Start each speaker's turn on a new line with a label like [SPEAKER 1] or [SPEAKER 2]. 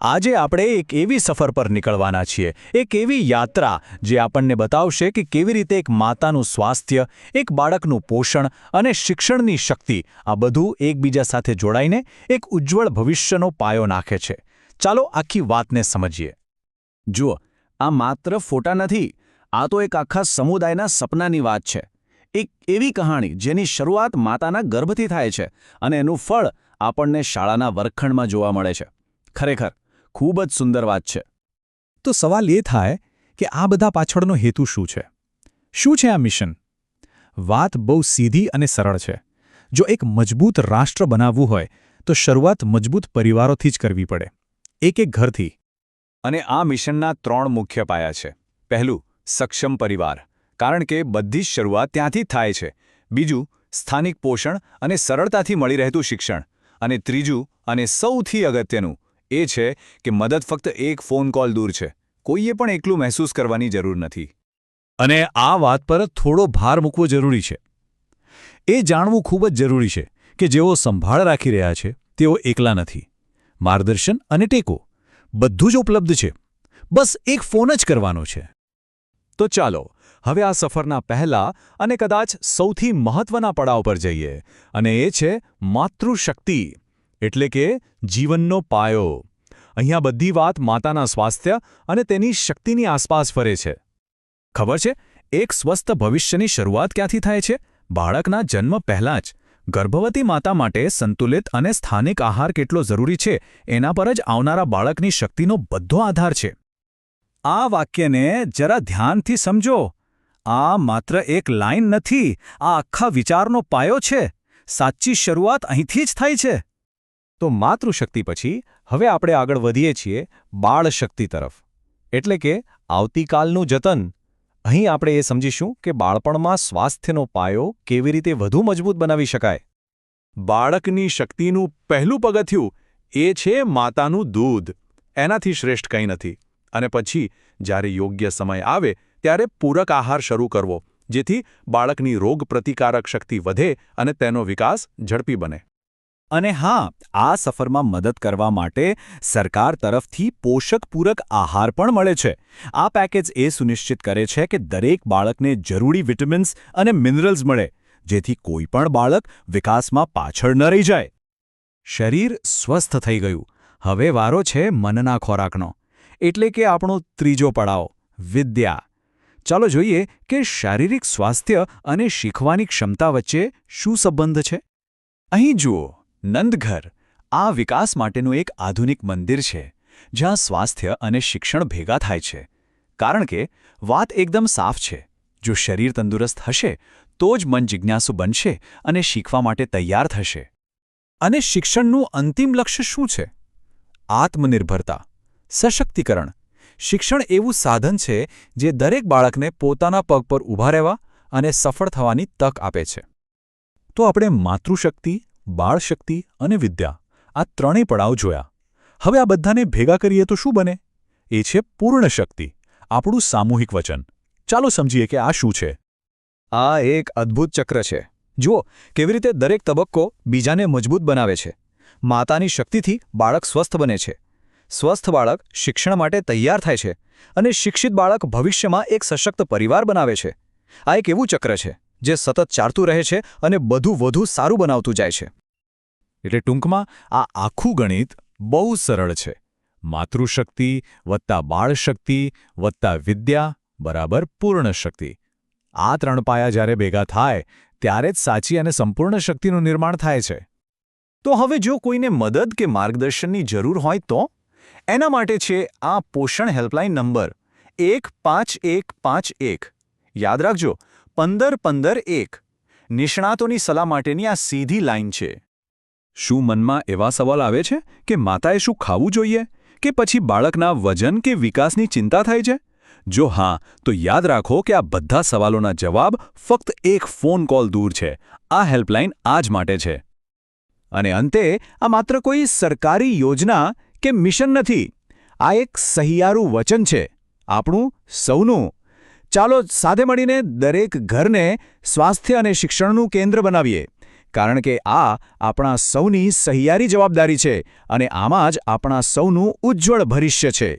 [SPEAKER 1] આજે આપણે એક એવી સફર પર નીકળવાના છીએ, એક એવી યાત્રા જે આપણને બતાવશે કે કેવી રીતે એક માતાનું સ્વાસ્થ્ય, એક બાળકનું પોષણ અને શિક્ષણની શક્તિ આ બધું એકબીજા સાથે જોડાઈને એક ઉજ્જવળ ભવિષ્યનો પાયો નાખે છે. ચાલો આખી વાતને સમજીએ.
[SPEAKER 2] જુઓ, આ માત્ર ફોટા નથી, આ તો એક આખા સમુદાયના સપનાની વાત છે. એક એવી કહાણી જેની શરૂઆત માતાના ગર્ભથી થાય છે અને એનું ફળ આપણને શાળાના વર્ગખંડમાં જોવા મળે છે. ખરેખર ખૂબ જ સુંદર વાત છે.
[SPEAKER 1] તો સવાલ એ થાય કે આ બધા પાછળનો હેતુ શું છે? શું છે આ મિશન? વાત બહુ સીધી અને સરળ છે. જો એક મજબૂત રાષ્ટ્ર બનાવવું હોય તો શરૂઆત મજબૂત પરિવારોથી જ કરવી પડે, એક ઘરથી.
[SPEAKER 2] અને આ મિશનના 3 મુખ્ય પાયા છે. પહેલું, સક્ષમ પરિવાર, કારણ કે બધી જ શરૂઆત ત્યાંથી જ થાય છે. બીજું, સ્થાનિક પોષણ અને સરળતાથી મળી રહેતું શિક્ષણ. અને ત્રીજું અને સૌથી અગત્યનું એ છે કે મદદ ફક્ત એક ફોન કોલ દૂર છે. કોઈએ પણ એકલું મહેસૂસ કરવાની જરૂર નથી.
[SPEAKER 1] અને આ વાત પર થોડો ભાર મૂકવો જરૂરી છે. એ જાણવું ખૂબ જ જરૂરી છે કે જેઓ સંભાળ રાખી રહ્યા છે તેઓ એકલા નથી. માર્ગદર્શન અને ટેકો બધું જ ઉપલબ્ધ છે. બસ એક ફોન જ કરવાનો છે. તો ચાલો હવે આ સફરના પહેલા અને કદાચ સૌથી મહત્વના પડાવ પર જઈએ, અને એ છે માતૃશક્તિ, એટલે કે જીવનનો પાયો. અહીંયા બધી વાત માતાના સ્વાસ્થ્ય અને તેની શક્તિની આસપાસ ફરે છે. ખબર છે, એક સ્વસ્થ ભવિષ્યની શરૂઆત ક્યાંથી થાય છે? બાળકના જન્મ પહેલાં જ. ગર્ભવતી માતા માટે સંતુલિત અને સ્થાનિક આહાર કેટલો જરૂરી છે એના પર જ આવનારા બાળકની શક્તિનો બધો આધાર છે. આ વાક્યને જરા ધ્યાનથી સમજો. આ માત્ર એક લાઈન નથી, આ આખા વિચારનો પાયો છે. સાચી શરૂઆત અહીંથી જ થાય છે. તો માતૃશક્તિ પછી હવે આપણે આગળ વધીએ છીએ બાળશક્તિ તરફ, એટલે કે આવતીકાલનું જતન. અહીં આપણે એ સમજીશું કે બાળપણમાં સ્વાસ્થ્યનો પાયો કેવી રીતે વધુ મજબૂત બનાવી શકાય. બાળકની શક્તિનું પહેલું પગથિયું એ છે માતાનું દૂધ. એનાથી શ્રેષ્ઠ કંઈ નથી. અને પછી જ્યારે યોગ્ય સમય આવે ત્યારે પૂરક આહાર શરૂ કરવો, જેથી બાળકની રોગપ્રતિકારક શક્તિ વધે અને તેનો વિકાસ ઝડપી બને. અને હા, આ સફરમાં મદદ કરવા માટે સરકાર તરફથી પોષક પૂરક આહાર પણ મળે છે. આ પેકેજ એ સુનિશ્ચિત કરે છે કે દરેક બાળકને જરૂરી વિટામિન્સ અને મિનરલ્સ મળે, જેથી કોઈ પણ બાળક વિકાસમાં પાછળ ન રહી જાય. શરીર સ્વસ્થ થઈ ગયું. હવે વારો છે મનના ખોરાકનો, એટલે કે આપણો ત્રીજો પડાવ, વિદ્યા. ચાલો જોઈએ કે શારીરિક સ્વાસ્થ્ય અને શીખવાની ક્ષમતા વચ્ચે શું સંબંધ છે. અહીં જુઓ, નંદઘર આ વિકાસ માટેનું એક આધુનિક મંદિર છે, જ્યાં સ્વાસ્થ્ય અને શિક્ષણ ભેગા થાય છે. કારણ કે વાત એકદમ સાફ છે, જો શરીર તંદુરસ્ત હશે તો જ મન જિજ્ઞાસુ બનશે અને શીખવા માટે તૈયાર થશે. અને શિક્ષણનું અંતિમ લક્ષ્ય શું છે? આત્મનિર્ભરતા, સશક્તિકરણ. શિક્ષણ એવું સાધન છે જે દરેક બાળકને પોતાના પગ પર ઊભા રહેવા અને સફળ થવાની તક આપે છે. તો આપણે માતૃશક્તિ, બાળશક્તિ અને વિદ્યા આ ત્રણેય પડાવ જોયા. હવે આ બધાને ભેગા કરીએ તો શું બને? એ છે પૂર્ણ શક્તિ, આપણું સામૂહિક વચન. ચાલો સમજીએ કે આ શું છે. આ એક અદ્ભુત ચક્ર છે. જુઓ કેવી રીતે દરેક તબક્કો બીજાને મજબૂત બનાવે છે. માતાની શક્તિથી બાળક સ્વસ્થ બને છે. સ્વસ્થ બાળક શિક્ષણ માટે તૈયાર થાય છે અને શિક્ષિત બાળક ભવિષ્યમાં એક સશક્ત પરિવાર બનાવે છે. આ એક એવું ચક્ર છે જે સતત ચાલતું રહે છે અને બધું વધુ સારું બનાવતું જાય છે. એટલે ટૂંકમાં આ આખું ગણિત બહુ સરળ છે. માતૃશક્તિ વત્તા બાળશક્તિ વત્તા વિદ્યા બરાબર પૂર્ણ શક્તિ. આ 3 પાયા જ્યારે ભેગા થાય ત્યારે જ સાચી અને સંપૂર્ણ શક્તિનું નિર્માણ થાય છે. તો હવે જો કોઈને મદદ કે માર્ગદર્શનની જરૂર હોય તો એના માટે છે આ પોષણ હેલ્પલાઇન નંબર 15151. યાદ રાખજો, 1515 નિષ્ણાતોની સલાહ માટેની આ સીધી લાઇન છે. શું મનમાં એવા સવાલ આવે છે કે માતાએ શું ખાવું જોઈએ, કે પછી બાળકના વજન કે વિકાસની ચિંતા થાય છે? જો હા, તો યાદ રાખો કે આ બધા સવાલોના જવાબ ફક્ત એક ફોન કોલ દૂર છે. આ હેલ્પલાઇન આ જ માટે છે. અને અંતે આ માત્ર કોઈ સરકારી યોજના કે મિશન નથી. આ એક સહિયારું વચન છે, આપણું સૌનું. ચાલો સાથે મળીને દરેક ઘરને સ્વાસ્થ્ય અને શિક્ષણનું કેન્દ્ર બનાવીએ.
[SPEAKER 2] કારણ કે આ આપણા સૌની સહિયારી જવાબદારી છે અને આમાં જ આપણા સૌનું ઉજ્જવળ ભવિષ્ય છે.